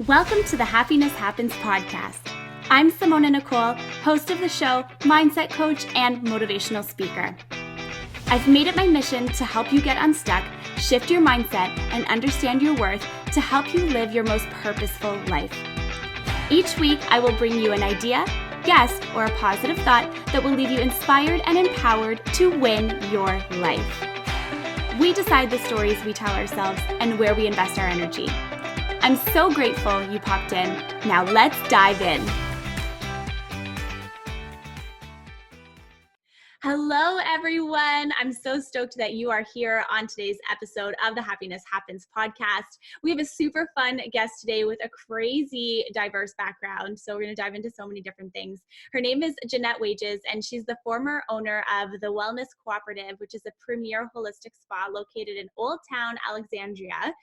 Welcome to the Happiness Happens podcast. I'm Simona Nicole, host of the show, mindset coach, and motivational speaker. I've made it my mission to help you get unstuck, shift your mindset, and understand your worth to help you live your most purposeful life. Each week, I will bring you an idea, guest, or a positive thought that will leave you inspired and empowered to win your life. We decide the stories we tell ourselves and where we invest our energy. I'm so grateful you popped in. Now let's dive in. Hello, everyone. I'm so stoked that you are here on today's episode of the Happiness Happens podcast. We have a super fun guest today with a crazy diverse background. So we're going to dive into so many different things. Her name is Jeanette Wages, and she's the former owner of the Wellness Cooperative, which is a premier holistic spa located in Old Town, Alexandria.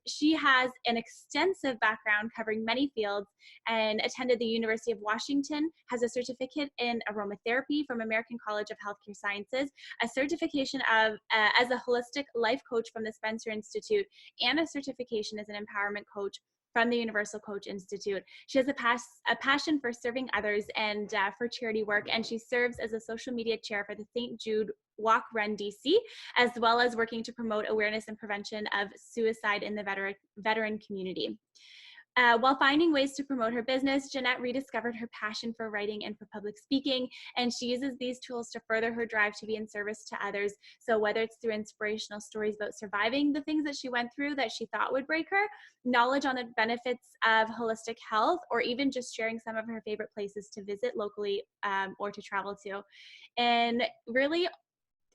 She has an extensive background covering many fields and attended the University of Washington, has a certificate in aromatherapy from American College of Healthcare Sciences, a certification as a holistic life coach from the Spencer Institute, and a certification as an empowerment coach from the Universal Coach Institute. She has a passion for serving others and for charity work, and she serves as a social media chair for the St. Jude Walk Run DC, as well as working to promote awareness and prevention of suicide in the veteran community. While finding ways to promote her business, Jeanette rediscovered her passion for writing and for public speaking, and she uses these tools to further her drive to be in service to others. So whether it's through inspirational stories about surviving the things that she went through that she thought would break her, knowledge on the benefits of holistic health, or even just sharing some of her favorite places to visit locally or to travel to. And really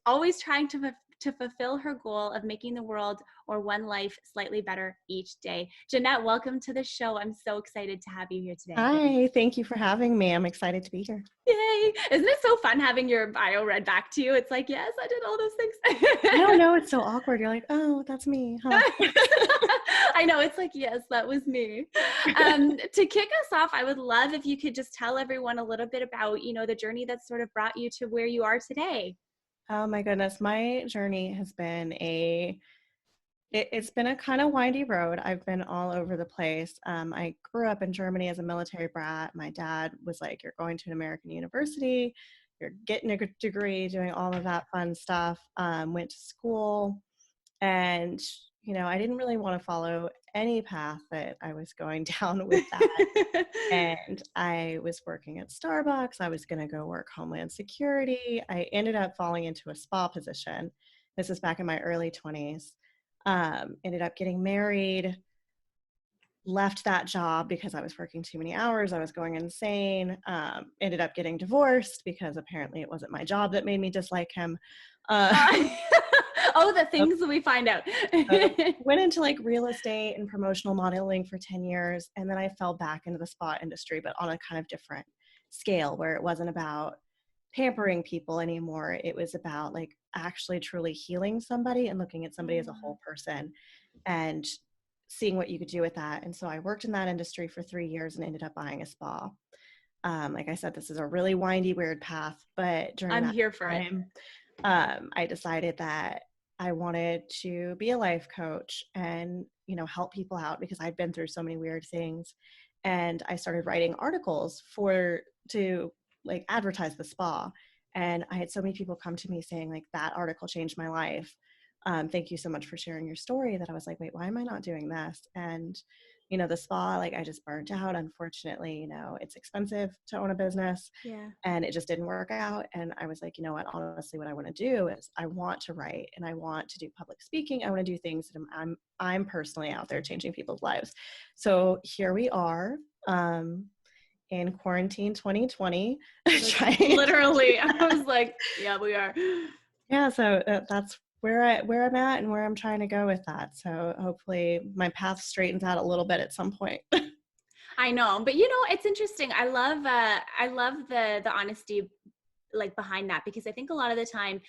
always trying to fulfill her goal of making the world or one life slightly better each day. Jeanette, welcome to the show. I'm so excited to have you here today. Hi, thank you for having me. I'm excited to be here. Yay! Isn't it so fun having your bio read back to you? It's like, yes, I did all those things. I don't know. It's so awkward. You're like, oh, that's me. Huh? I know. It's like, yes, that was me. To kick us off, I would love if you could just tell everyone a little bit about, the journey that sort of brought you to where you are today. Oh my goodness. My journey has been it's been a kind of windy road. I've been all over the place. I grew up in Germany as a military brat. My dad was like, you're going to an American university, you're getting a degree, doing all of that fun stuff. Went to school, and I didn't really want to follow any path that I was going down with that. And I was working at Starbucks. I was going to go work Homeland Security. I ended up falling into a spa position. This is back in my early 20s. Ended up getting married, left that job because I was working too many hours. I was going insane. Ended up getting divorced because apparently it wasn't my job that made me dislike him. Oh, the things that we find out. Went into like real estate and promotional modeling for 10 years. And then I fell back into the spa industry, but on a kind of different scale where it wasn't about pampering people anymore. It was about like actually truly healing somebody and looking at somebody as a whole person and seeing what you could do with that. And so I worked in that industry for 3 years and ended up buying a spa. Like I said, this is a really windy, weird path, but during that here for time, I decided that I wanted to be a life coach and, help people out because I'd been through so many weird things. And I started writing articles to like advertise the spa. And I had so many people come to me saying like, that article changed my life. Thank you so much for sharing your story, that I was like, wait, why am I not doing this? And, the spa, like I just burnt out. Unfortunately, it's expensive to own a business. Yeah. And it just didn't work out. And I was like, you know what, honestly, what I want to do is I want to write and I want to do public speaking. I want to do things that I'm personally out there changing people's lives. So here we are. In quarantine 2020. Literally, I was like, yeah, we are. Yeah, so that's where I'm at and where I'm trying to go with that. So hopefully my path straightens out a little bit at some point. I know, but it's interesting. I love the honesty like behind that, because I think a lot of the time,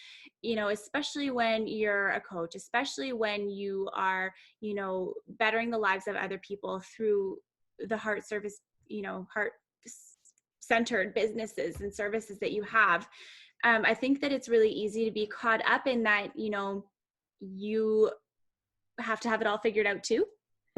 especially when you're a coach, especially when you are, bettering the lives of other people through the heart-centered businesses and services that you have. I think that it's really easy to be caught up in that, you have to have it all figured out too.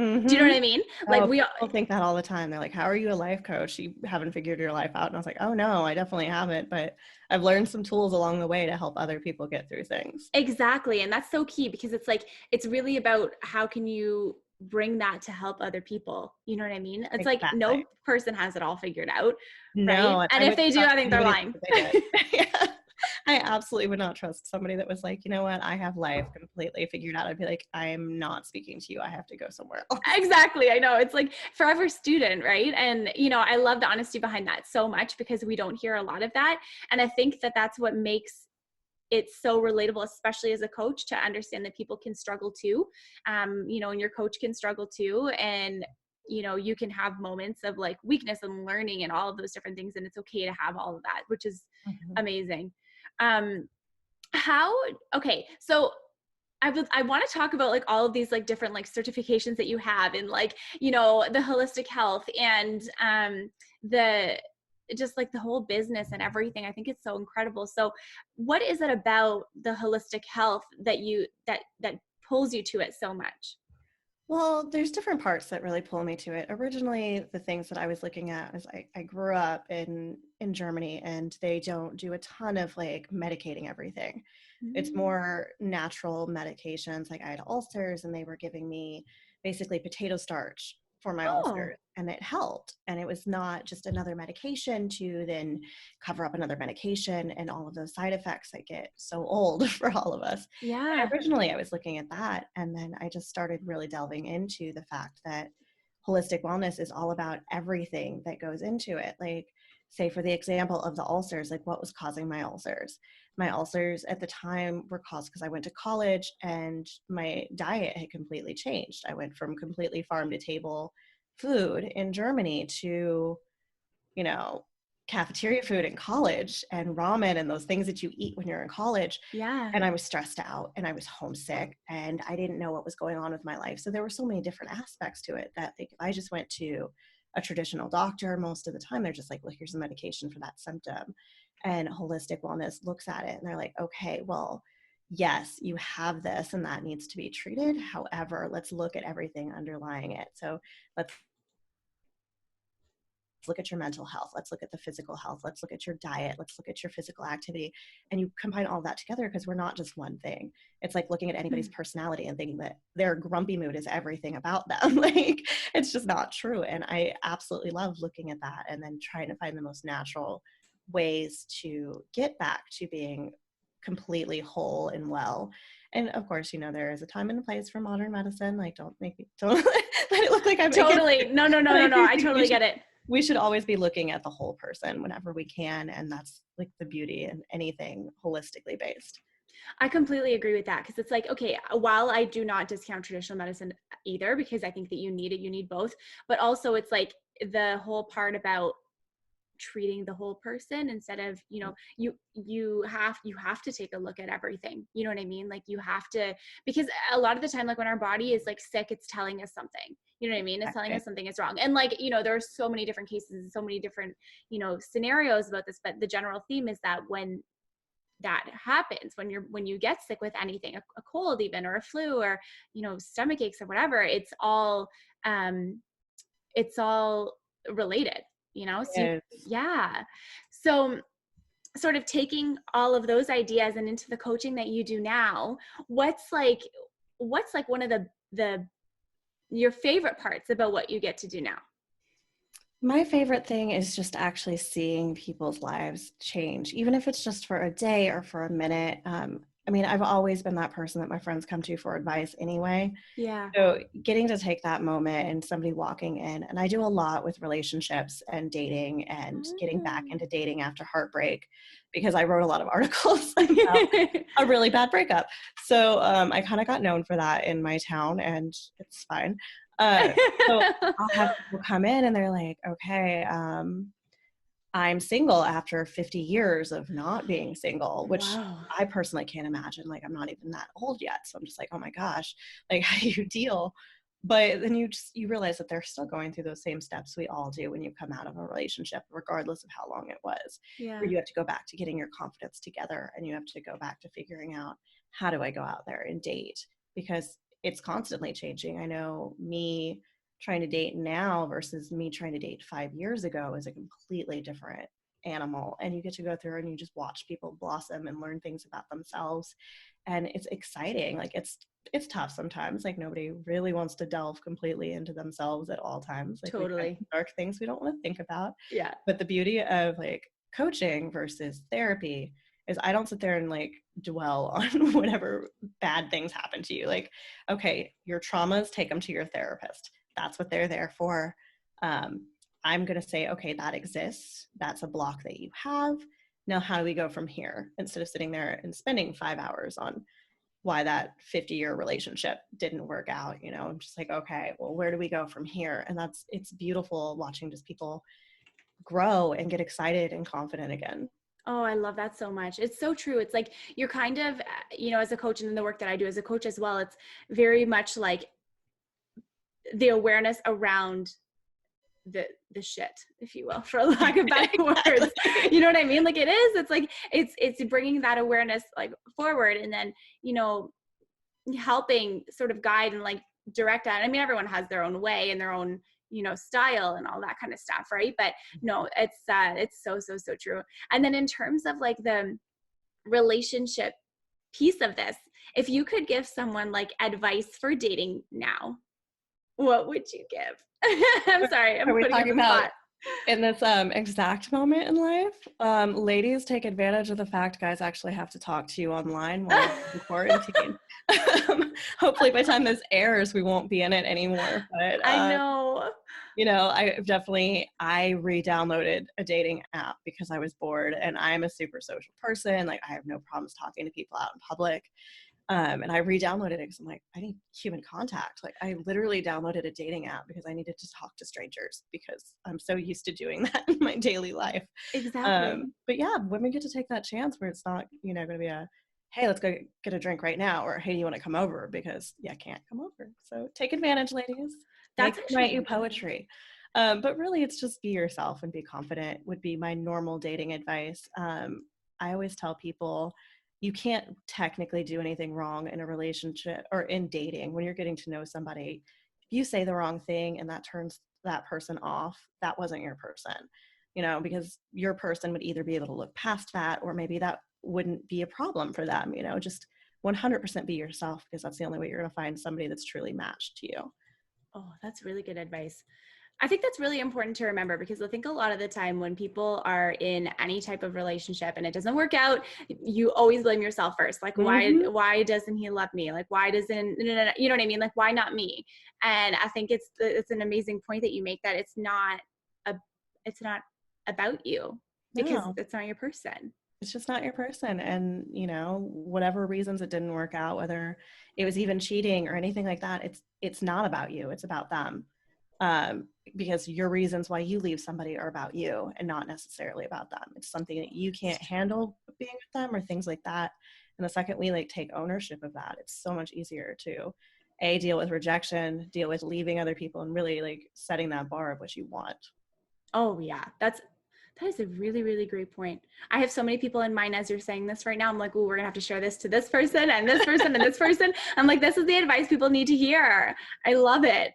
Do you know Mm-hmm. what I mean? Like Oh, we people think that all the time. They're like, how are you a life coach? You haven't figured your life out. And I was like, oh no, I definitely haven't, but I've learned some tools along the way to help other people get through things. Exactly. And that's so key because it's like, it's really about how can you bring that to help other people? You know what I mean? It's like Exactly. no person has it all figured out, right? No, and And I if wouldn't they do, trust I think they're anybody that lying. said they did. Yeah. I absolutely would not trust somebody that was like, you know what, I have life completely figured out. I'd be like, I'm not speaking to you. I have to go somewhere else. Exactly. I know. It's like forever student, right? And, you know, I love the honesty behind that so much because we don't hear a lot of that. And I think that that's what makes it's so relatable, especially as a coach, to understand that people can struggle too. You know, and your coach can struggle too. And, you know, you can have moments of like weakness and learning and all of those different things. And it's okay to have all of that, which is Mhm. amazing. Um, how, okay. So I want to talk about like all of these like different like certifications that you have and like, you know, the holistic health and the just like the whole business and everything. I think it's so incredible. So what is it about the holistic health that that pulls you to it so much? Well, there's different parts that really pull me to it. Originally, the things that I was looking at is I grew up in Germany, and they don't do a ton of like medicating everything. It's Mm. more natural medications. Like I had ulcers, and they were giving me basically potato starch for my Oh, ulcers, and it helped. And it was not just another medication to then cover up another medication and all of those side effects that get so old for all of us. yeah. Originally, I was looking at that, and then I just started really delving into the fact that holistic wellness is all about everything that goes into it. Like, say, for the example of the ulcers, like what was causing my ulcers? My ulcers at the time were caused because I went to college and my diet had completely changed. I went from completely farm to table food in Germany to, you know, cafeteria food in college and ramen and those things that you eat when you're in college. Yeah. And I was stressed out and I was homesick and I didn't know what was going on with my life. So there were so many different aspects to it that, like, if I just went to a traditional doctor, most of the time they're just like, well, here's a medication for that symptom. And holistic wellness looks at it and they're like, okay, well, yes, you have this and that needs to be treated. However, let's look at everything underlying it. So let's look at your mental health. Let's look at the physical health. Let's look at your diet. Let's look at your physical activity. And you combine all that together because we're not just one thing. It's like looking at anybody's personality and thinking that their grumpy mood is everything about them. Like, it's just not true. And I absolutely love looking at that and then trying to find the most natural ways to get back to being completely whole and well. And of course, you know, there is a time and a place for modern medicine. Like, don't let it look like I'm against Totally. it. No, no, no, But no, I no. do I think we totally should get it. always be looking at the whole person whenever we can, and that's like the beauty in anything holistically based. I completely agree with that because it's like, okay, while I do not discount traditional medicine either, because I think that you need it, you need both, but also it's like the whole part about treating the whole person instead of, you know, you have to take a look at everything. You know what I mean? Like you have to, because a lot of the time, like when our body is like sick, it's telling us something. You know what I mean? It's telling us Exactly. something is wrong. And like, you know, there are so many different cases and so many different, you know, scenarios about this, but the general theme is that when that happens, when you get sick with anything, a cold even, or a flu, or, you know, stomach aches or whatever, um it's all related, you know. So Yes. yeah. So sort of taking all of those ideas and into the coaching that you do now, what's like one of the your favorite parts about what you get to do now? My favorite thing is just actually seeing people's lives change, even if it's just for a day or for a minute. I mean, I've always been that person that my friends come to for advice anyway. Yeah. So getting to take that moment and somebody walking in, and I do a lot with relationships and dating and getting back into dating after heartbreak because I wrote a lot of articles about a really bad breakup. So I kind of got known for that in my town, and it's fine. Uh, so I'll have people come in and they're like, okay, I'm single after 50 years of not being single, which Wow. I personally can't imagine. Like, I'm not even that old yet. So I'm just like, oh my gosh, like, how do you deal? But then you realize that they're still going through those same steps we all do when you come out of a relationship, regardless of how long it was, where Yeah. you have to go back to getting your confidence together and you have to go back to figuring out, how do I go out there and date? Because it's constantly changing. I know me trying to date now versus me trying to date 5 years ago is a completely different animal. And you get to go through and you just watch people blossom and learn things about themselves. And it's exciting. Like it's tough sometimes. Like nobody really wants to delve completely into themselves at all times. Like we've got Totally. dark things we don't want to think about. Yeah. But the beauty of like coaching versus therapy is I don't sit there and like dwell on whatever bad things happen to you. Like, okay, your traumas, take them to your therapist. That's what they're there for. I'm going to say, okay, that exists. That's a block that you have. Now, how do we go from here? Instead of sitting there and spending 5 hours on why that 50-year relationship didn't work out, I'm just like, okay, well, where do we go from here? And it's beautiful watching just people grow and get excited and confident again. Oh, I love that so much. It's so true. It's like you're kind of, as a coach and in the work that I do as a coach as well, it's very much like the awareness around the shit, if you will, for lack of better words. You know what I mean? Like it is, it's like, it's bringing that awareness like forward and then, helping sort of guide and like direct that. I mean, everyone has their own way and their own, style and all that kind of stuff. Right. But no, it's so, so, so true. And then in terms of like the relationship piece of this, if you could give someone like advice for dating now, what would you give? I'm sorry. I'm putting you on the spot. In this exact moment in life, ladies, take advantage of the fact guys actually have to talk to you online while you're in quarantine. Hopefully by the time this airs, we won't be in it anymore. But I know. I re-downloaded a dating app because I was bored, and I'm a super social person. Like I have no problems talking to people out in public. And I re-downloaded it because I'm like, I need human contact. Like I literally downloaded a dating app because I needed to talk to strangers because I'm so used to doing that in my daily life. Exactly. But yeah, women get to take that chance where it's not, going to be a, hey, let's go get a drink right now, or hey, you want to come over? Because I can't come over. So take advantage, ladies. That's Write you poetry. But really, it's just be yourself and be confident would be my normal dating advice. I always tell people, you can't technically do anything wrong in a relationship or in dating when you're getting to know somebody. If you say the wrong thing and that turns that person off, that wasn't your person, because your person would either be able to look past that or maybe that wouldn't be a problem for them, just 100% be yourself because that's the only way you're going to find somebody that's truly matched to you. Oh, that's really good advice. I think that's really important to remember because I think a lot of the time when people are in any type of relationship and it doesn't work out, you always blame yourself first. Like, why doesn't he love me? Like, why doesn't, you know what I mean? Like, why not me? And I think it's an amazing point that you make that it's not about you because it's not your person. It's just not your person. And, whatever reasons it didn't work out, whether it was even cheating or anything like that, it's not about you. It's about them. Because your reasons why you leave somebody are about you and not necessarily about them. It's something that you can't handle being with them or things like that. And the second we like take ownership of that, it's so much easier to deal with rejection, deal with leaving other people, and really like setting that bar of what you want. Oh yeah. That is a really, really great point. I have so many people in mind as you're saying this right now. I'm like, oh, we're gonna have to share this to this person and this person and this person. I'm like, this is the advice people need to hear. I love it.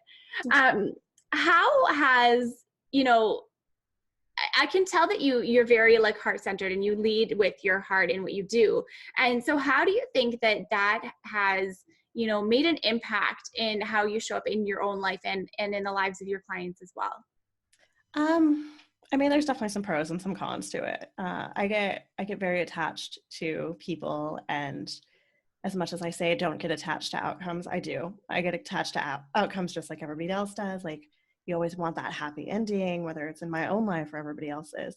How has, I can tell that you're very like heart-centered and you lead with your heart in what you do. And so how do you think that has, made an impact in how you show up in your own life and in the lives of your clients as well? I mean, there's definitely some pros and some cons to it. I get very attached to people, and as much as I say don't get attached to outcomes, I do. I get attached to outcomes just like everybody else does. Like you always want that happy ending, whether it's in my own life or everybody else's.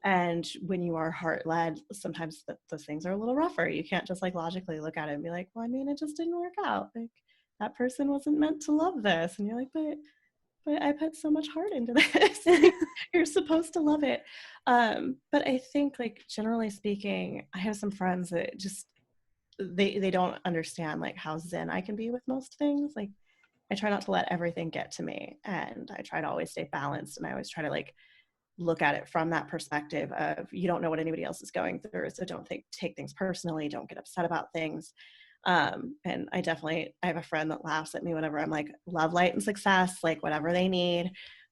And when you are heart-led, sometimes those things are a little rougher. You can't just like logically look at it and be like, well, I mean, it just didn't work out. Like that person wasn't meant to love this. And you're like, but I put so much heart into this. You're supposed to love it. But I think like generally speaking, I have some friends that just, they don't understand like how zen I can be with most things. Like I try not to let everything get to me, and I try to always stay balanced, and I always try to like look at it from that perspective of you don't know what anybody else is going through, so don't take things personally, don't get upset about things. And I have a friend that laughs at me whenever I'm like, love, light, and success, like whatever they need.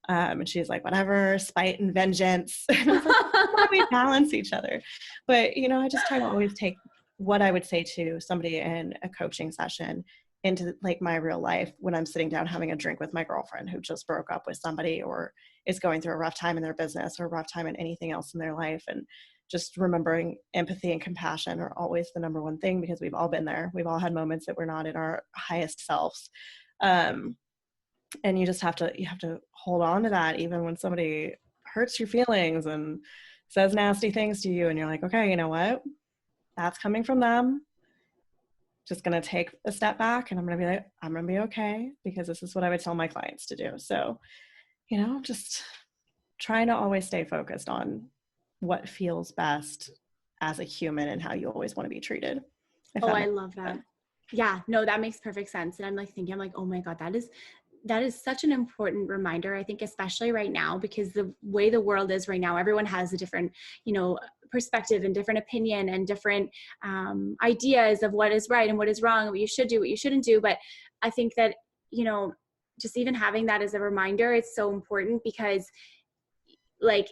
And she's like, whatever, spite and vengeance. And I was like, how do we balance each other? But, I just try to always take what I would say to somebody in a coaching session into like my real life when I'm sitting down having a drink with my girlfriend who just broke up with somebody or is going through a rough time in their business or a rough time in anything else in their life. And just remembering empathy and compassion are always the number one thing, because we've all been there. We've all had moments that we're not in our highest selves. And you just have to hold on to that, even when somebody hurts your feelings and says nasty things to you. And you're like, okay, you know what? That's coming from them. Just going to take a step back and I'm going to be like, I'm going to be okay, because this is what I would tell my clients to do. So, just trying to always stay focused on what feels best as a human and how you always want to be treated. Oh, I love that. Yeah, no, that makes perfect sense. And I'm like, oh my God, that is such an important reminder, I think, especially right now, because the way the world is right now, everyone has a different, perspective and different opinion and different ideas of what is right and what is wrong, what you should do, what you shouldn't do. But I think that, just even having that as a reminder, it's so important, because like,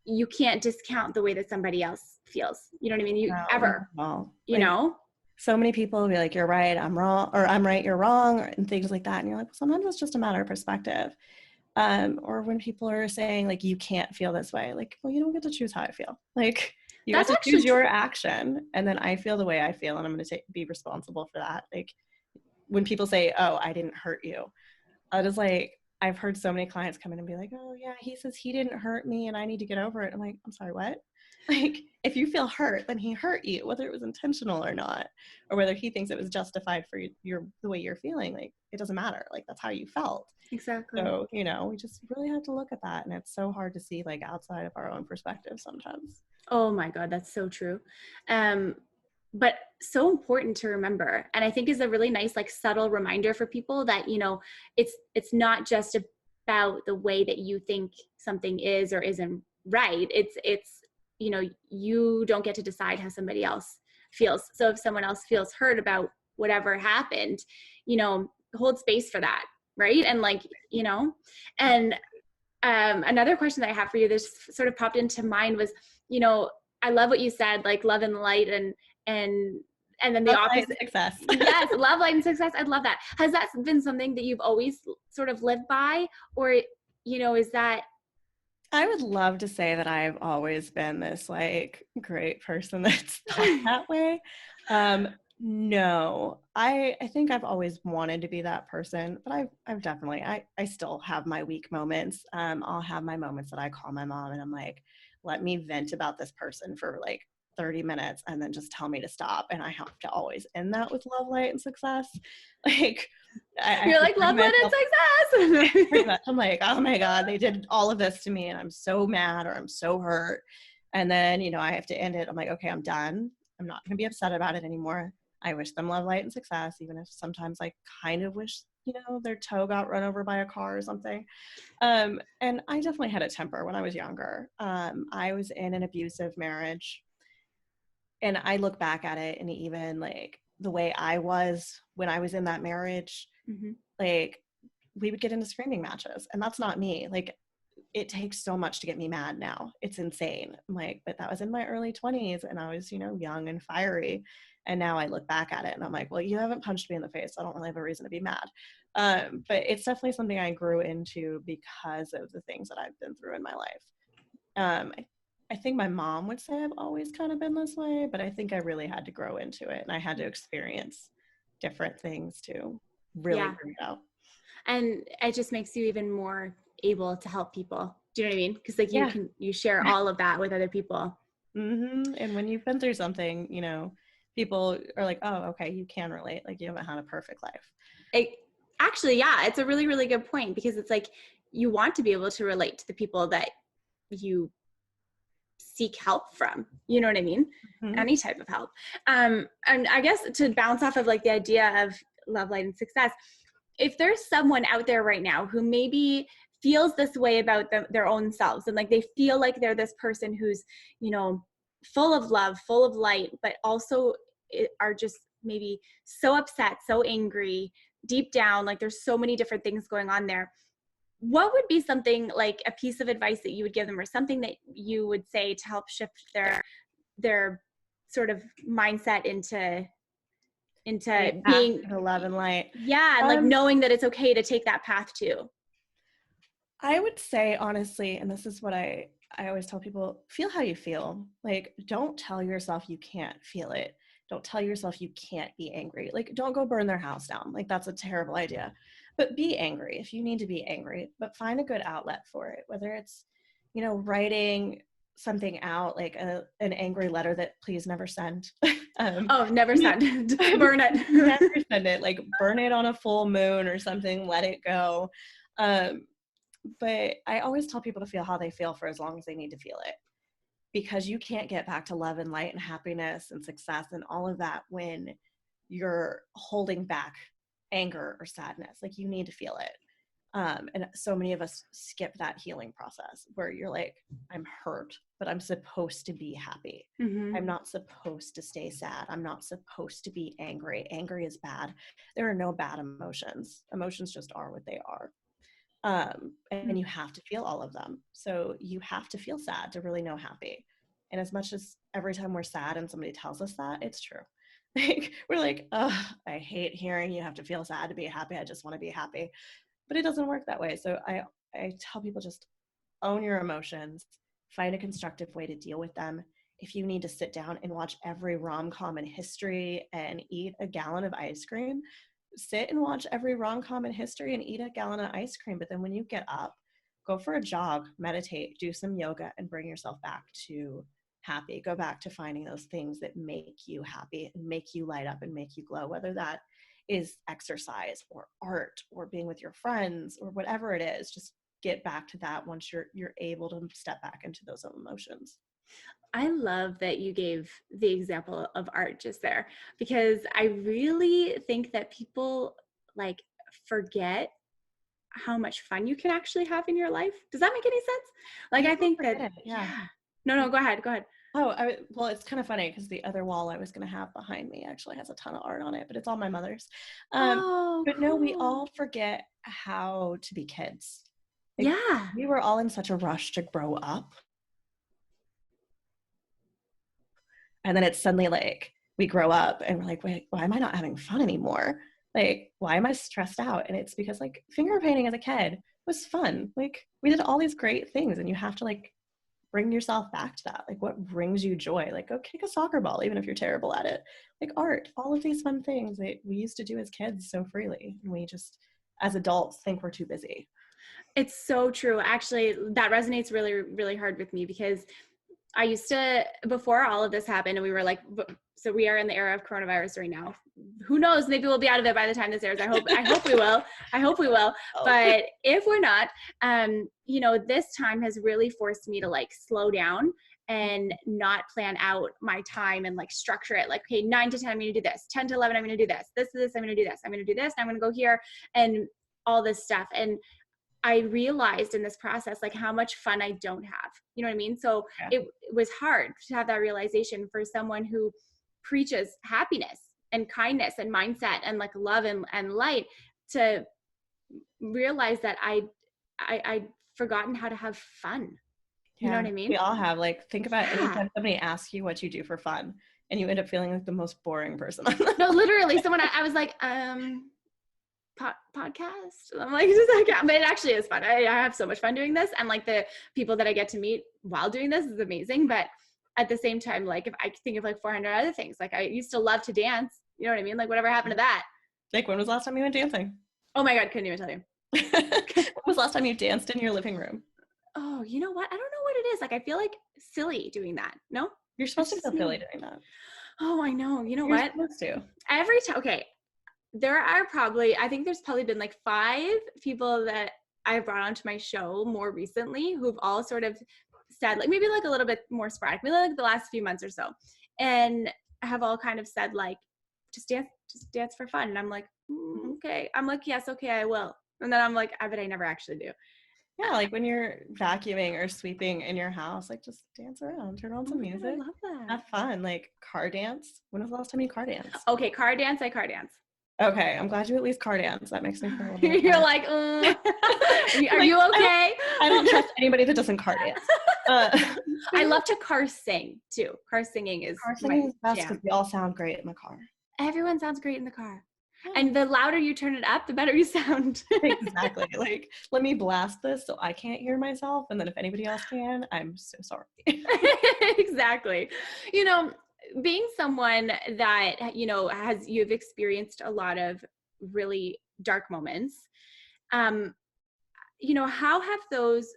you can't discount the way that somebody else feels. You know what I mean? So many people will be like, you're right, I'm wrong, or I'm right, you're wrong, and things like that. And you're like, well, sometimes it's just a matter of perspective. Or when people are saying like, you can't feel this way, like, well, you don't get to choose how I feel. Like, you have to choose your action. And then I feel the way I feel, and I'm going to be responsible for that. Like, when people say, oh, I didn't hurt you, I was like, I've heard so many clients come in and be like, oh yeah, he says he didn't hurt me and I need to get over it. I'm like, I'm sorry, what? Like, if you feel hurt, then he hurt you, whether it was intentional or not, or whether he thinks it was justified for the way you're feeling. Like, it doesn't matter. Like, that's how you felt. Exactly. So, we just really have to look at that. And it's so hard to see like outside of our own perspective sometimes. Oh my God, that's so true. But so important to remember. And I think is a really nice, like, subtle reminder for people that, it's not just about the way that you think something is or isn't right. It's, you don't get to decide how somebody else feels. So if someone else feels hurt about whatever happened, hold space for that. Right. And like, and another question that I have for you, this sort of popped into mind was, I love what you said, like love and light and then the opposite. Success. Yes. Love, light, and success. I love that. Has that been something that you've always sort of lived by, or, is that? I would love to say that I've always been this like great person that's thought that way. No, I think I've always wanted to be that person, but I've definitely, I still have my weak moments. I'll have my moments that I call my mom and I'm like, let me vent about this person for like 30 minutes and then just tell me to stop. And I have to always end that with love, light, and success. Like, you're like, love, light, and success. Pretty much. I'm like, oh my God, they did all of this to me and I'm so mad or I'm so hurt. And then, I have to end it. I'm like, okay, I'm done. I'm not going to be upset about it anymore. I wish them love, light, and success, even if sometimes I kind of wish, their toe got run over by a car or something. And I definitely had a temper when I was younger. I was in an abusive marriage. And I look back at it, and even like the way I was when I was in that marriage, like we would get into screaming matches, and that's not me. Like, it takes so much to get me mad now. It's insane. I'm like, but that was in my early 20s and I was, young and fiery. And now I look back at it and I'm like, well, you haven't punched me in the face. I don't really have a reason to be mad. But it's definitely something I grew into because of the things that I've been through in my life. I think my mom would say I've always kind of been this way, but I think I really had to grow into it and I had to experience different things to really bring it out. And it just makes you even more able to help people. Do you know what I mean? Because like you share all of that with other people. And when you've been through something, people are like, oh, okay, you can relate. Like, you haven't had a perfect life. Actually, yeah, it's a really, really good point, because it's like you want to be able to relate to the people that you seek help from. You know what I mean? Any type of help. And I guess to bounce off of like the idea of love, light, and success, if there's someone out there right now who maybe feels this way about their own selves, and like they feel like they're this person who's, full of love, full of light, but also are just maybe so upset, so angry, deep down, like there's so many different things going on there. What would be something like a piece of advice that you would give them, or something that you would say to help shift their sort of mindset into being, the love and light? yeah, and like knowing that it's okay to take that path too? I would say, honestly, and this is what I always tell people, feel how you feel. Like, don't tell yourself you can't feel it. Don't tell yourself you can't be angry. Like, don't go burn their house down. Like, that's a terrible idea. But be angry if you need to be angry, but find a good outlet for it, whether it's, writing something out, like an angry letter that please never send. Never send. Burn it. Never send it. Like, burn it on a full moon or something. Let it go. But I always tell people to feel how they feel for as long as they need to feel it, because you can't get back to love and light and happiness and success and all of that when you're holding back anger or sadness. Like, you need to feel it. And so many of us skip that healing process where you're like, I'm hurt, but I'm supposed to be happy. Mm-hmm. I'm not supposed to stay sad. I'm not supposed to be angry. Angry is bad. There are no bad emotions. Emotions just are what they are. And you have to feel all of them. So you have to feel sad to really know happy. And as much as every time we're sad and somebody tells us that, it's true. Like, we're like, oh, I hate hearing you have to feel sad to be happy. I just want to be happy. But it doesn't work that way. So I tell people, just own your emotions, find a constructive way to deal with them. If you need to sit down and watch every rom-com in history and eat a gallon of ice cream, sit and watch every rom-com in history and eat a gallon of ice cream. But then when you get up, go for a jog, meditate, do some yoga, and bring yourself back to happy. Go back to finding those things that make you happy and make you light up and make you glow, whether that is exercise or art or being with your friends or whatever it is. Just get back to that once you're able to step back into those emotions. I love that you gave the example of art just there, because I really think that people like forget how much fun you can actually have in your life. Does that make any sense? Like, I think that, yeah. No, go ahead. Oh, well, it's kind of funny because the other wall I was going to have behind me actually has a ton of art on it, but it's all my mother's. But cool. No, we all forget how to be kids. Like, yeah. We were all in such a rush to grow up. And then it's suddenly like, we grow up and we're like, wait, why am I not having fun anymore? Like, why am I stressed out? And it's because like finger painting as a kid was fun. Like, we did all these great things, and you have to like bring yourself back to that. Like, what brings you joy? Like, go kick a soccer ball, even if you're terrible at it. Like, art, all of these fun things that we used to do as kids so freely. And we just, as adults, think we're too busy. It's so true. Actually, that resonates really, really hard with me, because I used to, before all of this happened, and we were like, so we are in the era of coronavirus right now. Who knows? Maybe we'll be out of it by the time this airs. I hope we will. I hope we will. Oh. But if we're not, this time has really forced me to like slow down and not plan out my time and like structure it. Like, okay, 9 to 10, I'm going to do this. 10 to 11, I'm going to do this. This, I'm going to do this. I'm going to do this. And I'm going to go here and all this stuff. And I realized in this process, like, how much fun I don't have, you know what I mean? So it was hard to have that realization for someone who preaches happiness and kindness and mindset and like love and light, to realize that I'd forgotten how to have fun. You know what I mean? We all have. Like, think about anytime somebody asks you what you do for fun and you end up feeling like the most boring person. No, literally someone, I was like, podcast. I'm like, but it actually is fun. I have so much fun doing this, and like the people that I get to meet while doing this is amazing. But at the same time, like, if I think of like 400 other things, like I used to love to dance, you know what I mean? Like, whatever happened to that? Like, when was the last time you went dancing? Oh my God, couldn't even tell you. When was the last time you danced in your living room? Oh, you know what? I don't know what it is. Like, I feel like silly doing that. No? You're supposed to feel silly doing that. Oh, I know. You know You're what? Supposed to. Every time. Okay. I think there's probably been like 5 people that I've brought onto my show more recently who've all sort of said, like, maybe like a little bit more sporadic, maybe like the last few months or so, and have all kind of said like, just dance for fun. And I'm like, okay. I'm like, yes, okay, I will. And then I'm like, but I never actually do. Yeah, like when you're vacuuming or sweeping in your house, like just dance around, turn on some music. God, I love that. Have fun. Like car dance. When was the last time you car danced? Okay, car dance, I car dance. Okay, I'm glad you at least car dance. That makes me feel a little bit You're better. like, are Like, you okay? I don't trust anybody that doesn't car dance. I love to car sing too. Car singing is Car my singing is best because jam. we all sound great in the car. Everyone sounds great in the car. Yeah. And the louder you turn it up, the better you sound. Exactly. Like, let me blast this so I can't hear myself. And then if anybody else can, I'm so sorry. Exactly. You know, being someone that, you've experienced a lot of really dark moments, how have those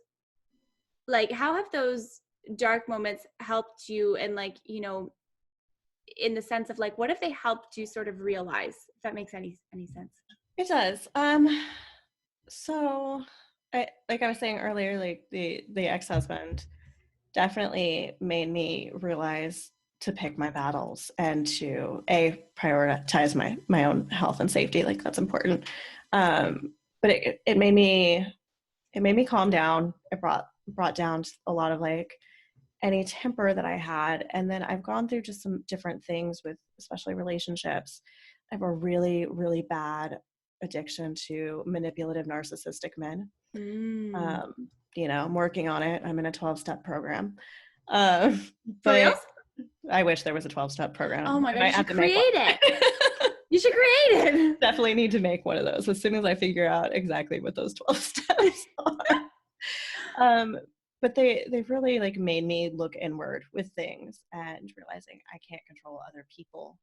dark moments helped you, and in the sense of what have they helped you sort of realize, if that makes any sense? It does. So like I was saying earlier, like the ex-husband definitely made me realize to pick my battles and to prioritize my own health and safety. Like that's important. But it made me calm down. It brought down a lot of any temper that I had. And then I've gone through just some different things with especially relationships. I have a really, really bad addiction to manipulative narcissistic men. I'm working on it. I'm in a 12-step program. For but reals? I wish there was a 12-step program. Oh my God, you should create it. You should create it. Definitely need to make one of those as soon as I figure out exactly what those 12 steps are. But they've really made me look inward with things and realizing I can't control other people,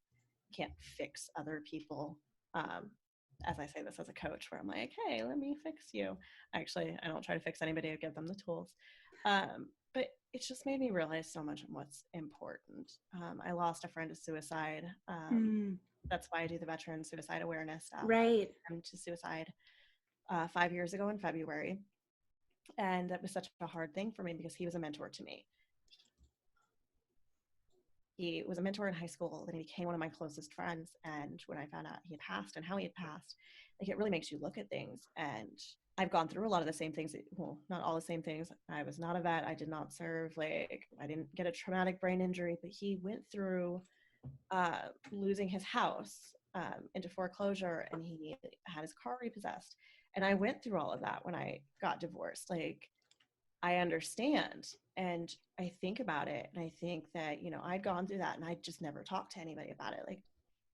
can't fix other people. As I say this as a coach, where I'm like, hey, let me fix you. Actually, I don't try to fix anybody. I give them the tools. But it's just made me realize so much of what's important. I lost a friend to suicide. That's why I do the veteran suicide awareness stuff. Right. To suicide 5 years ago in February. And that was such a hard thing for me because he was a mentor to me. He was a mentor in high school, then he became one of my closest friends. And when I found out he had passed and how he had passed, it really makes you look at things. And I've gone through a lot of the same things. Well, not all the same things. I was not a vet. I did not serve. I didn't get a traumatic brain injury, but he went through losing his house into foreclosure, and he had his car repossessed. And I went through all of that when I got divorced. I understand, and I think about it, and I think that, I'd gone through that and I just never talked to anybody about it.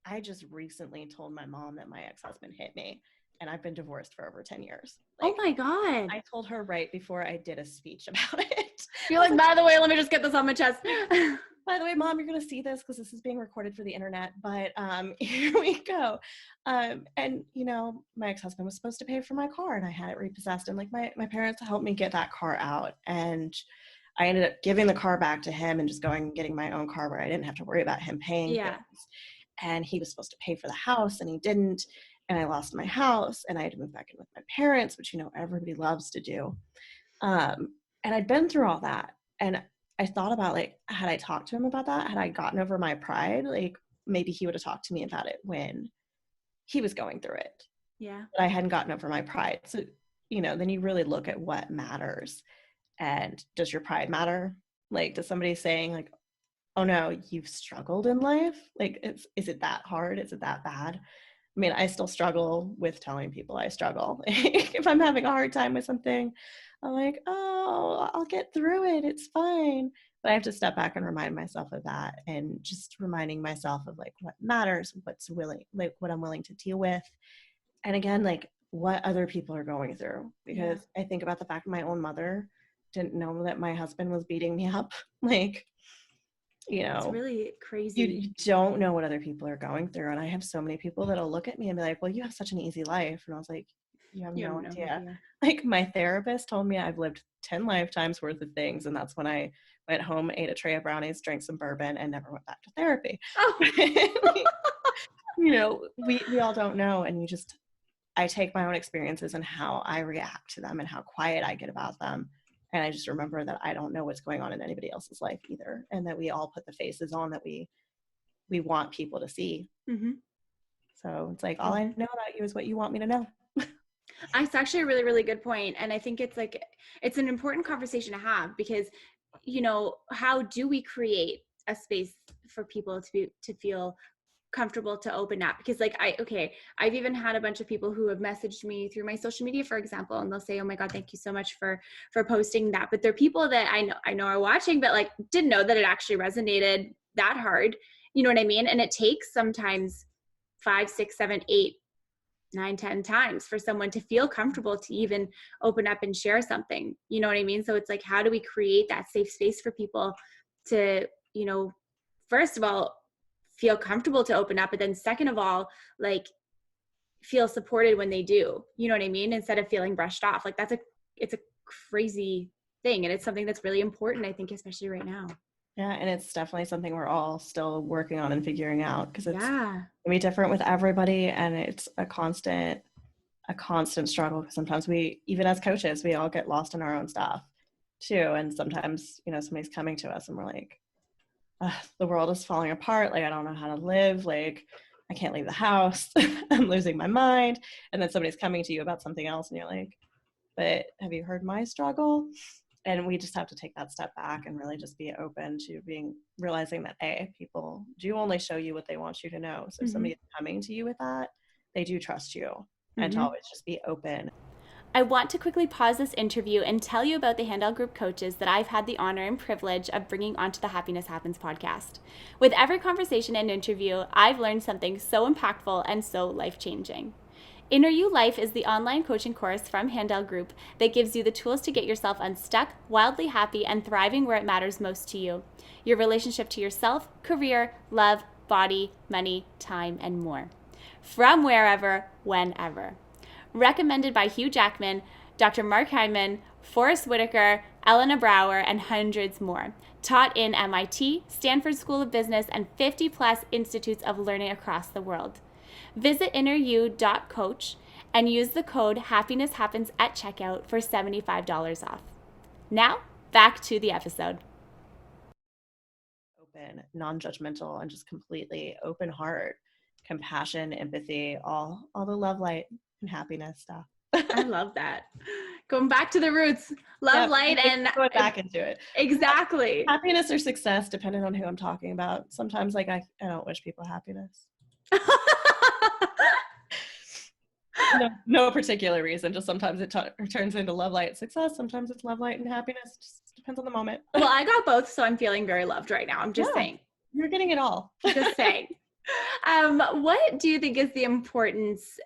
I just recently told my mom that my ex-husband hit me, and I've been divorced for over 10 years. Oh my God. I told her right before I did a speech about it. You're like, by the way, let me just get this on my chest. By the way, Mom, you're going to see this because this is being recorded for the internet, but here we go. And, my ex-husband was supposed to pay for my car, and I had it repossessed. And my parents helped me get that car out. And I ended up giving the car back to him and just going and getting my own car where I didn't have to worry about him paying things. And he was supposed to pay for the house, and he didn't. And I lost my house, and I had to move back in with my parents, which, everybody loves to do. And I'd been through all that. And I thought about had I talked to him about that, had I gotten over my pride, maybe he would have talked to me about it when he was going through it. Yeah. But I hadn't gotten over my pride. So, then you really look at what matters. And does your pride matter? Does somebody saying oh no, you've struggled in life? Is it that hard? Is it that bad? I mean, I still struggle with telling people I struggle. If I'm having a hard time with something, I'm like, oh, I'll get through it. It's fine. But I have to step back and remind myself of that, and just reminding myself of what matters, what I'm willing to deal with. And again, what other people are going through, because I think about the fact that my own mother didn't know that my husband was beating me up. It's really crazy. You don't know what other people are going through. And I have so many people that'll look at me and be like, well, you have such an easy life. And I was like, you have no idea. My therapist told me I've lived 10 lifetimes worth of things. And that's when I went home, ate a tray of brownies, drank some bourbon, and never went back to therapy. Oh. We all don't know. And I take my own experiences and how I react to them and how quiet I get about them. And I just remember that I don't know what's going on in anybody else's life either. And that we all put the faces on that we want people to see. Mm-hmm. So it's all I know about you is what you want me to know. It's actually a really, really good point. And I think it's like, it's an important conversation to have because, how do we create a space for people to feel comfortable to open up? Because like, I've even had a bunch of people who have messaged me through my social media, for example, and they'll say, oh my God, thank you so much for posting that. But they're people that I know are watching, but like didn't know that it actually resonated that hard. You know what I mean? And it takes sometimes 5, 6, 7, 8, 9, 10 times for someone to feel comfortable to even open up and share something. You know what I mean? So it's like, how do we create that safe space for people to, first of all, feel comfortable to open up, but then second of all, like feel supported when they do, you know what I mean? Instead of feeling brushed off. Like it's a crazy thing. And it's something that's really important, I think, especially right now. Yeah, and it's definitely something we're all still working on and figuring out because it's Yeah. gonna be different with everybody, and it's a constant struggle. Because sometimes we, even as coaches, we all get lost in our own stuff too. And sometimes, somebody's coming to us and we're like, the world is falling apart. Like, I don't know how to live. Like, I can't leave the house. I'm losing my mind. And then somebody's coming to you about something else and you're like, but have you heard my struggle? And we just have to take that step back and really just be open to realizing that people do only show you what they want you to know. So if somebody's coming to you with that, they do trust you, and to always just be open. I want to quickly pause this interview and tell you about the Handel Group coaches that I've had the honor and privilege of bringing onto the Happiness Happens podcast. With every conversation and interview, I've learned something so impactful and so life-changing. Inner You Life is the online coaching course from Handel Group that gives you the tools to get yourself unstuck, wildly happy, and thriving where it matters most to you. Your relationship to yourself, career, love, body, money, time, and more. From wherever, whenever. Recommended by Hugh Jackman, Dr. Mark Hyman, Forrest Whitaker, Elena Brower, and hundreds more. Taught in MIT, Stanford School of Business, and 50 plus institutes of learning across the world. Visit inneryou.coach and use the code HappinessHappens at checkout for $75 off. Now, back to the episode. Open, non-judgmental, and just completely open heart, compassion, empathy, all the love, light, and happiness stuff. I love that. Going back to the roots, love, light, and going back into it. Exactly. Happiness or success, depending on who I'm talking about. Sometimes, like, I don't wish people happiness. No particular reason. Just sometimes it turns into love, light, success. Sometimes it's love, light, and happiness. Just depends on the moment. Well, I got both, so I'm feeling very loved right now. I'm just saying. You're getting it all. Just saying. What do you think is the importance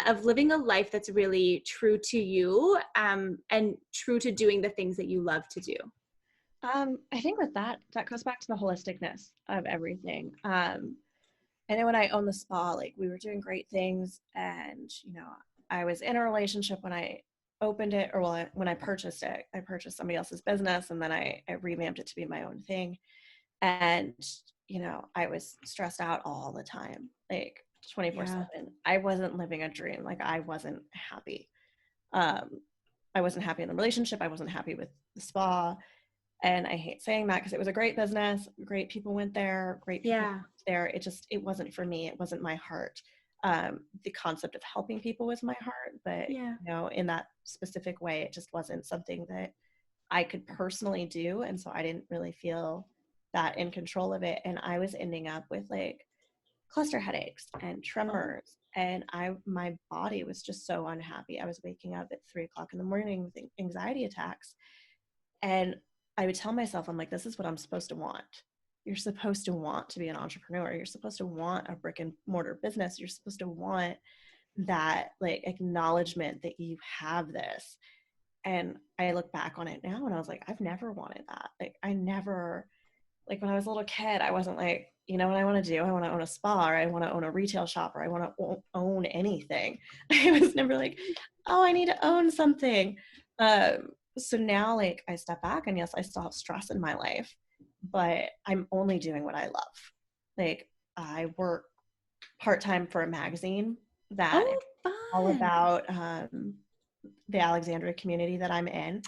of living a life that's really true to you and true to doing the things that you love to do? I think with that goes back to the holisticness of everything. And then when I owned the spa, like, we were doing great things, and I was in a relationship when I opened it, or when I purchased it. I purchased somebody else's business, and then I revamped it to be my own thing. And I was stressed out all the time, like 24/7. I wasn't living a dream. Like, I wasn't happy. I wasn't happy in the relationship. I wasn't happy with the spa. And I hate saying that because it was a great business. Great people went there. Great people went there. It wasn't for me. It wasn't my heart. The concept of helping people was my heart, but in that specific way, it just wasn't something that I could personally do. And so I didn't really feel that in control of it. And I was ending up with like cluster headaches and tremors. And my body was just so unhappy. I was waking up at 3:00 in the morning with anxiety attacks. And I would tell myself, I'm like, this is what I'm supposed to want. You're supposed to want to be an entrepreneur. You're supposed to want a brick and mortar business. You're supposed to want that like acknowledgement that you have this. And I look back on it now and I was like, I've never wanted that. Like, like when I was a little kid, I wasn't like, what I want to do? I want to own a spa, or I want to own a retail shop, or I want to own anything. I was never like, oh, I need to own something. So now, like, I step back and yes, I still have stress in my life, but I'm only doing what I love. Like, I work part-time for a magazine that is all about the Alexandria community that I'm in.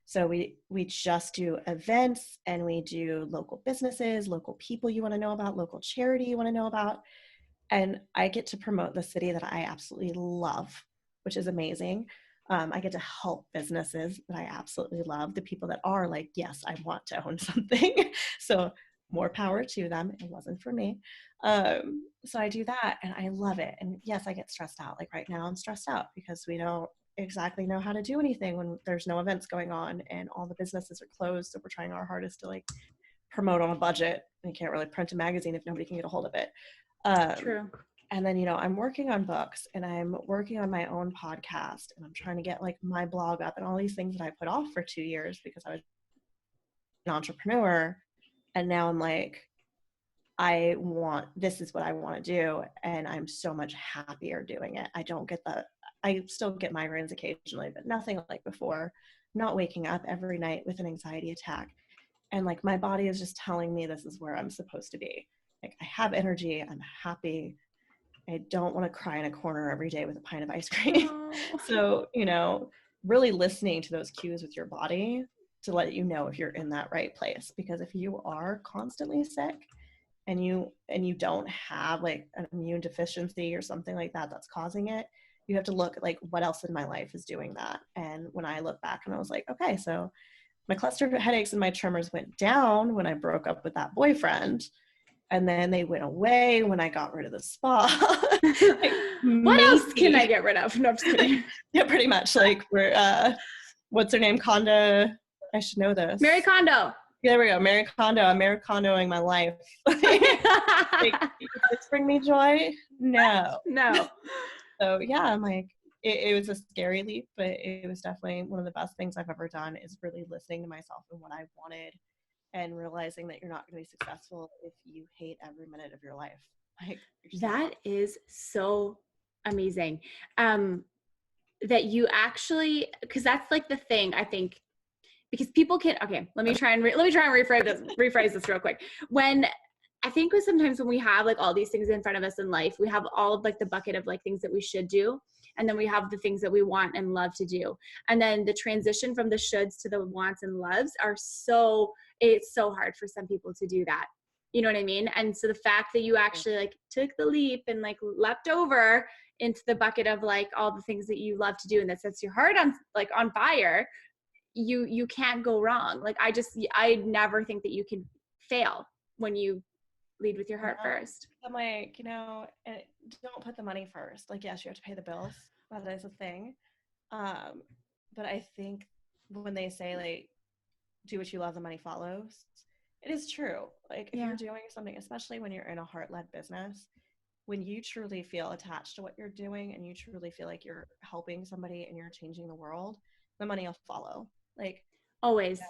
So we just do events, and we do local businesses, local people you want to know about, local charity you want to know about. And I get to promote the city that I absolutely love. which is amazing. I get to help businesses that I absolutely love, the people that are like, yes, I want to own something. So more power to them. It wasn't for me. So I do that and I love it. And yes, I get stressed out. Like right now I'm stressed out because we don't exactly know how to do anything when there's no events going on and all the businesses are closed. So we're trying our hardest to like promote on a budget. And you can't really print a magazine if nobody can get a hold of it. True. And then, I'm working on books and I'm working on my own podcast and I'm trying to get like my blog up and all these things that I put off for 2 years because I was an entrepreneur. And now I'm like, this is what I want to do. And I'm so much happier doing it. I still get migraines occasionally, but nothing like before. I'm not waking up every night with an anxiety attack. And like my body is just telling me this is where I'm supposed to be. Like I have energy, I'm happy. I don't want to cry in a corner every day with a pint of ice cream. So, really listening to those cues with your body to let you know if you're in that right place. Because if you are constantly sick and you don't have like an immune deficiency or something like that that's causing it, you have to look at like what else in my life is doing that. And when I look back and I was like, okay, so my cluster headaches and my tremors went down when I broke up with that boyfriend. And then they went away when I got rid of the spa. Like, what else can I get rid of? No, I'm just kidding. Yeah, pretty much. Like we're, what's her name? Kondo. I should know this. Marie Kondo. Yeah, there we go. Marie Kondo. I'm Marie Kondoing my life. Like, does this bring me joy? No. So yeah, I'm like, it was a scary leap, but it was definitely one of the best things I've ever done is really listening to myself and what I wanted. And realizing that you're not going to be successful if you hate every minute of your life. Like that is so amazing. That you actually, because that's like the thing I think, because people can. Okay, let me try and rephrase this real quick. When I think sometimes when we have like all these things in front of us in life, we have all of like the bucket of like things that we should do. And then we have the things that we want and love to do. And then the transition from the shoulds to the wants and loves it's so hard for some people to do that. You know what I mean? And so the fact that you actually like took the leap and like leapt over into the bucket of like all the things that you love to do and that sets your heart on fire, you can't go wrong. Like I never think that you can fail when you lead with your heart first. I'm like, don't put the money first. Like, yes, you have to pay the bills. That is a thing. But I think when they say like, do what you love, the money follows, it is true. Like if you're doing something, especially when you're in a heart-led business, when you truly feel attached to what you're doing and you truly feel like you're helping somebody and you're changing the world, the money will follow. Like always.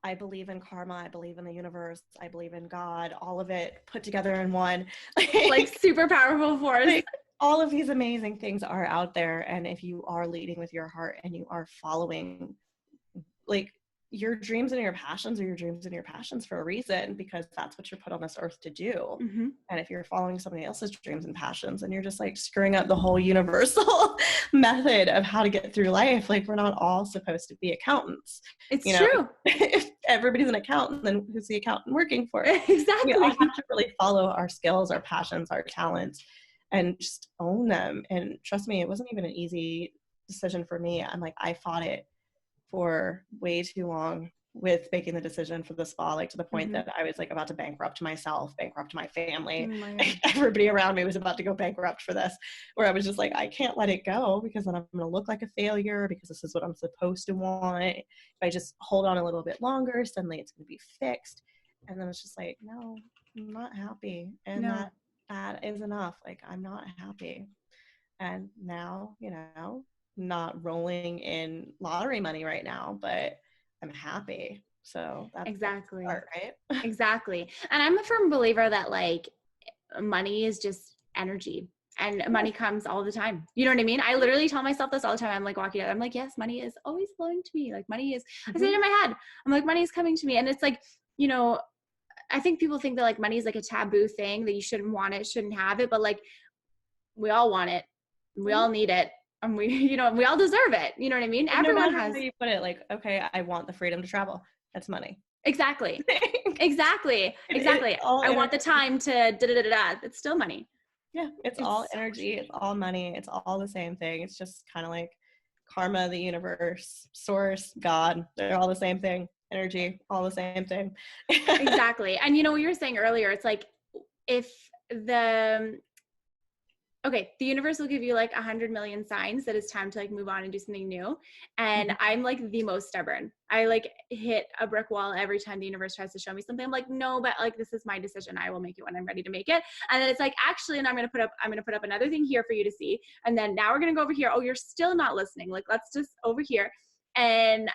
I believe in karma. I believe in the universe. I believe in God, all of it put together in one. Like super powerful force. Like, all of these amazing things are out there. And if you are leading with your heart and you are following like your dreams and your passions are your dreams and your passions for a reason, because that's what you're put on this earth to do. Mm-hmm. And if you're following somebody else's dreams and passions, then you're just like screwing up the whole universal method of how to get through life. Like we're not all supposed to be accountants. It's true. If everybody's an accountant, then who's the accountant working for? Exactly. We all have to really follow our skills, our passions, our talents, and just own them. And trust me, it wasn't even an easy decision for me. I'm like, I fought it for way too long with making the decision for the spa, like to the point that I was like about to bankrupt myself, bankrupt my family. Everybody around me was about to go bankrupt for this, where I was just like, I can't let it go because then I'm going to look like a failure because this is what I'm supposed to want. If I just hold on a little bit longer, suddenly it's going to be fixed. And then it's just like, no, I'm not happy. And that is enough. Like, I'm not happy. And now, not rolling in lottery money right now, but I'm happy. So that's exactly the part, right? Exactly. And I'm a firm believer that like money is just energy and money comes all the time. You know what I mean? I literally tell myself this all the time. I'm like walking out. I'm like, yes, money is always flowing to me. Like money is, I say it in my head. I'm like, money is coming to me. And it's like, I think people think that like money is like a taboo thing that you shouldn't want it, shouldn't have it. But like, we all want it. We all need it. And we all deserve it. You know what I mean? Everyone has. How you put it, like, okay, I want the freedom to travel. That's money. Exactly. Exactly. I want the time to da-da-da-da. It's still money. Yeah, it's all energy, it's all money, it's all the same thing. It's just kind of like karma, the universe, source, God, they're all the same thing. Energy, all the same thing. Exactly. And you know what you were saying earlier, it's like if the universe will give you like 100 million signs that it's time to like move on and do something new. And I'm like the most stubborn. I like hit a brick wall every time the universe tries to show me something. I'm like, no, but like, this is my decision. I will make it when I'm ready to make it. And then it's like, actually, and I'm going to put up another thing here for you to see. And then now we're going to go over here. Oh, you're still not listening. Like, let's just over here. And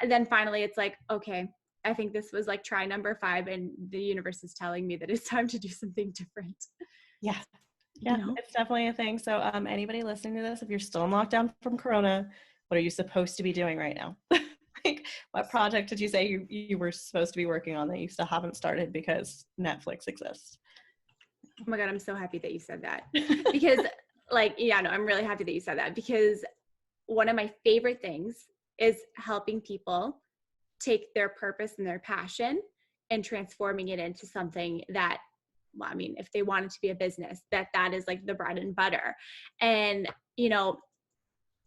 then finally it's like, okay, I think this was like try number 5. And the universe is telling me that it's time to do something different. Yeah. Yeah, you know? It's definitely a thing. So anybody listening to this, if you're still in lockdown from Corona, what are you supposed to be doing right now? Like, what project did you say you were supposed to be working on that you still haven't started because Netflix exists? Oh my God, I'm so happy that you said that. Because like, yeah, no, I'm really happy that you said that, because one of my favorite things is helping people take their purpose and their passion and transforming it into something that, well, I mean, if they want it to be a business, that is like the bread and butter. And, you know,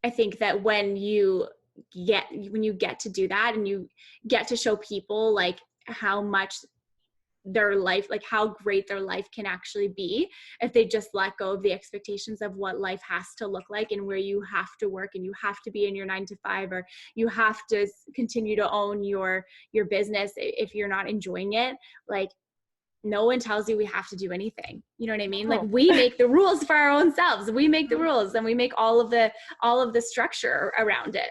I think that when you get to do that and you get to show people like how much their life, like how great their life can actually be if they just let go of the expectations of what life has to look like and where you have to work and you have to be in your 9 to 5, or you have to continue to own your business if you're not enjoying it. Like, no one tells you we have to do anything. You know what I mean? Like, we make the rules for our own selves. We make the rules, and we make all of the structure around it.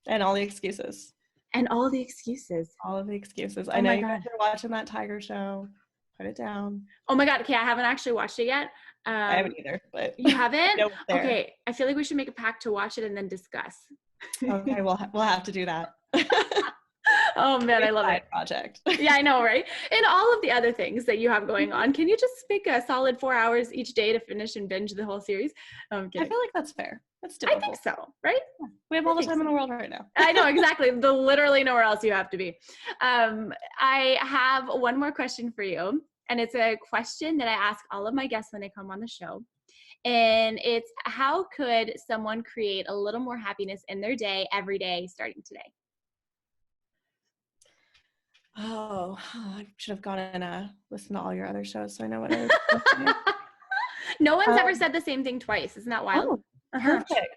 And all the excuses. And all the excuses. All of the excuses. I know you guys are watching that Tiger show. Put it down. Oh my God. Okay, I haven't actually watched it yet. I haven't either, but you haven't? Okay, I feel like we should make a pact to watch it and then discuss. Okay, we'll have to do that. Oh man, I love it. Project. Yeah, I know, right? And all of the other things that you have going on, can you just pick a solid 4 hours each day to finish and binge the whole series? I feel like that's fair. That's doable. I think so, right? Yeah. We have all the time in the world right now. I know, exactly. Literally nowhere else you have to be. I have one more question for you. And it's a question that I ask all of my guests when they come on the show. And it's, how could someone create a little more happiness in their day every day starting today? Oh, I should have gone and listened to all your other shows so I know what it is. No one's ever said the same thing twice. Isn't that wild? Oh, perfect.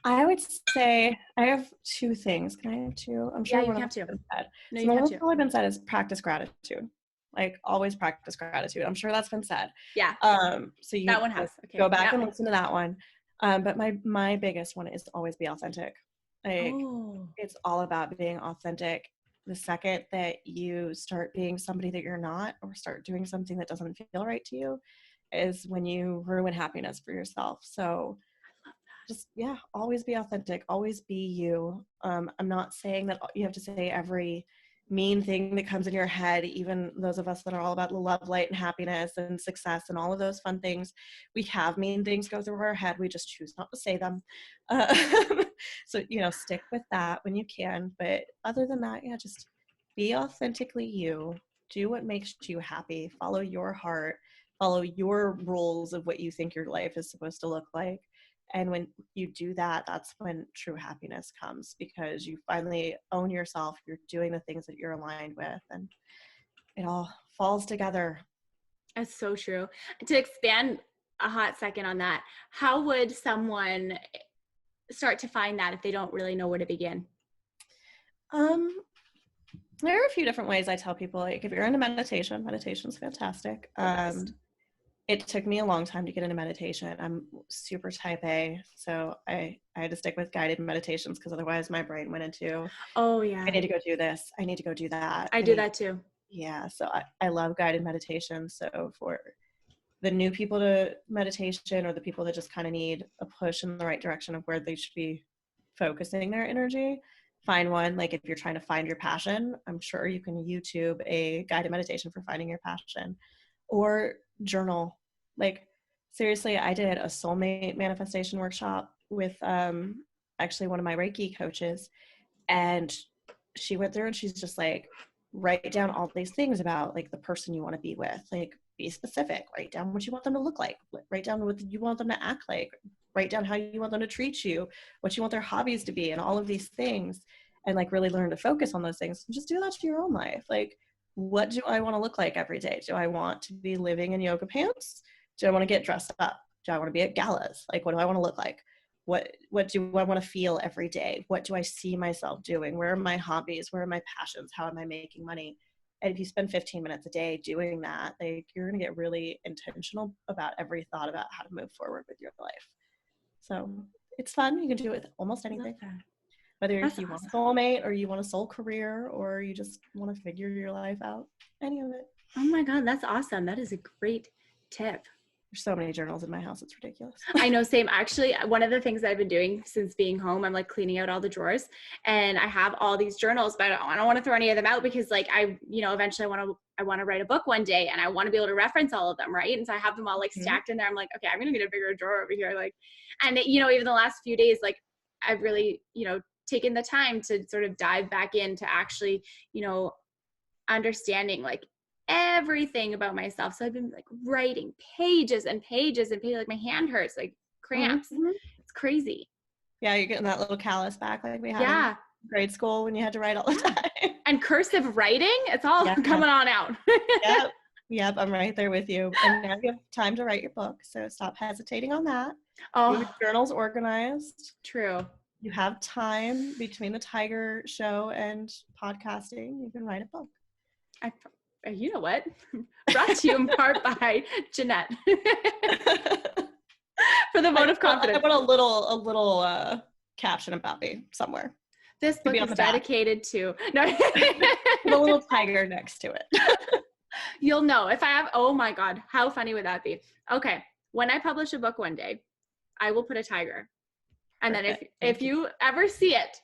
I would say I have 2 things. Can I have 2? I'm sure you have 2. No, you have 2. What's been said is practice gratitude. Like, always practice gratitude. I'm sure that's been said. Yeah. So you that one has. Okay. Go back and listen to that one. But my biggest one is always be authentic. Like, it's all about being authentic. The second that you start being somebody that you're not, or start doing something that doesn't feel right to you, is when you ruin happiness for yourself. So just, always be authentic, always be you. I'm not saying that you have to say every mean thing that comes in your head. Even those of us that are all about love, light, and happiness and success and all of those fun things, we have mean things go through our head. We just choose not to say them. So, stick with that when you can. But other than that, just be authentically you. Do what makes you happy. Follow your heart. Follow your rules of what you think your life is supposed to look like. And when you do that, that's when true happiness comes, because you finally own yourself. You're doing the things that you're aligned with, and it all falls together. That's so true. To expand a hot second on that, how would someone start to find that if they don't really know where to begin? There are a few different ways I tell people. Like, if you're into meditation, meditation's fantastic. It took me a long time to get into meditation. I'm super type A, so I had to stick with guided meditations, because otherwise my brain went into, I need to go do this, I need to go do that. I do that too. Yeah, so I love guided meditation. So for the new people to meditation, or the people that just kind of need a push in the right direction of where they should be focusing their energy, find one. Like, if you're trying to find your passion, I'm sure you can YouTube a guided meditation for finding your passion, or journal. Like, seriously, I did a soulmate manifestation workshop with actually one of my Reiki coaches, and she went through and she's just like, write down all these things about like the person you want to be with. Like, be specific. Write down what you want them to look like. Write down what you want them to act like. Write down how you want them to treat you, what you want their hobbies to be, and all of these things. And like really learn to focus on those things. And just do that to your own life. Like, what do I want to look like every day? Do I want to be living in yoga pants? Do I want to get dressed up? Do I want to be at galas? Like, what do I want to look like? What do I want to feel every day? What do I see myself doing? Where are my hobbies? Where are my passions? How am I making money? And if you spend 15 minutes a day doing that, like, you're going to get really intentional about every thought about how to move forward with your life. So it's fun. You can do it with almost anything. Whether you want a soulmate or you want a soul career or you just want to figure your life out, any of it. Oh my God, that's awesome. That is a great tip. There's so many journals in my house. It's ridiculous. I know, same. Actually, one of the things I've been doing since being home, I'm like cleaning out all the drawers, and I have all these journals, but I don't want to throw any of them out because like eventually I want to write a book one day and I want to be able to reference all of them. Right. And so I have them all like stacked in there. I'm like, okay, I'm going to get a bigger drawer over here. Like, and even the last few days, like I've really, taken the time to sort of dive back into actually, understanding like everything about myself. So I've been like writing pages and pages and pages, like my hand hurts, like cramps. Mm-hmm. It's crazy. Yeah. You're getting that little callus back like we had in grade school when you had to write all the time. And cursive writing, it's all coming on out. Yep. I'm right there with you. And now you have time to write your book. So stop hesitating on that. Oh, your journal's organized. True. You have time between the Tiger show and podcasting. You can write a book. You know what? Brought to you in part by Jeanette. For the vote of confidence. I put a little caption about me somewhere. This book is dedicated to a little tiger next to it. You'll know if I have. Oh my God, how funny would that be? Okay, when I publish a book one day, I will put a tiger. And then if you ever see it.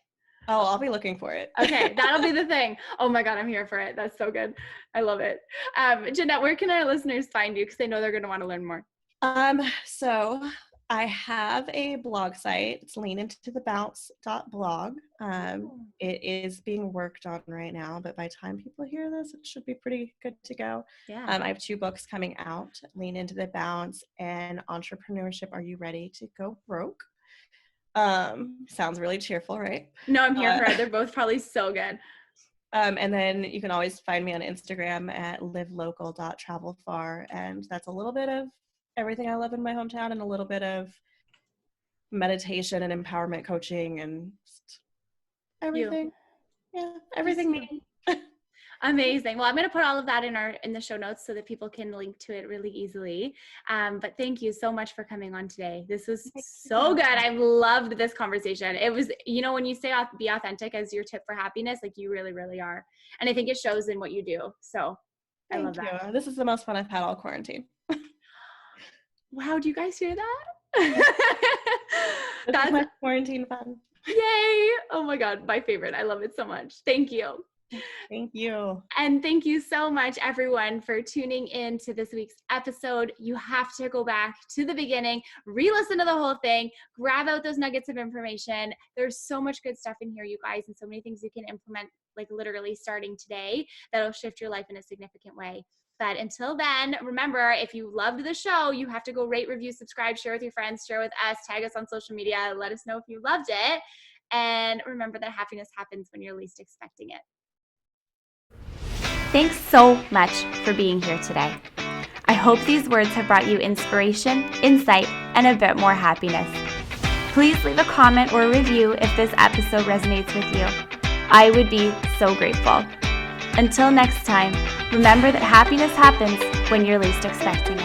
Oh, I'll be looking for it. Okay, that'll be the thing. Oh my God, I'm here for it. That's so good. I love it. Jeanette, where can our listeners find you? Because they know they're going to want to learn more. So I have a blog site. It's leanintothebounce.blog. It is being worked on right now, but by the time people hear this, it should be pretty good to go. Yeah. I have 2 books coming out, Lean Into the Bounce and Entrepreneurship. Are You Ready to Go Broke? Sounds really cheerful, right? No, I'm here for it. They're both probably so good. And then you can always find me on Instagram at livelocal.travelfar. And that's a little bit of everything I love in my hometown and a little bit of meditation and empowerment coaching and just everything. Yeah, everything me. Amazing. Well, I'm going to put all of that in the show notes so that people can link to it really easily. But thank you so much for coming on today. This was so good. I loved this conversation. It was, when you say be authentic as your tip for happiness, like you really, really are. And I think it shows in what you do. So I love that. This is the most fun I've had all quarantine. Wow. Do you guys hear that? That's my quarantine fun. Yay. Oh my God. My favorite. I love it so much. Thank you. Thank you. And thank you so much, everyone, for tuning in to this week's episode. You have to go back to the beginning, re-listen to the whole thing, grab out those nuggets of information. There's so much good stuff in here, you guys, and so many things you can implement, like literally starting today, that'll shift your life in a significant way. But until then, remember, if you loved the show, you have to go rate, review, subscribe, share with your friends, share with us, tag us on social media, let us know if you loved it. And remember that happiness happens when you're least expecting it. Thanks so much for being here today. I hope these words have brought you inspiration, insight, and a bit more happiness. Please leave a comment or a review if this episode resonates with you. I would be so grateful. Until next time, remember that happiness happens when you're least expecting it.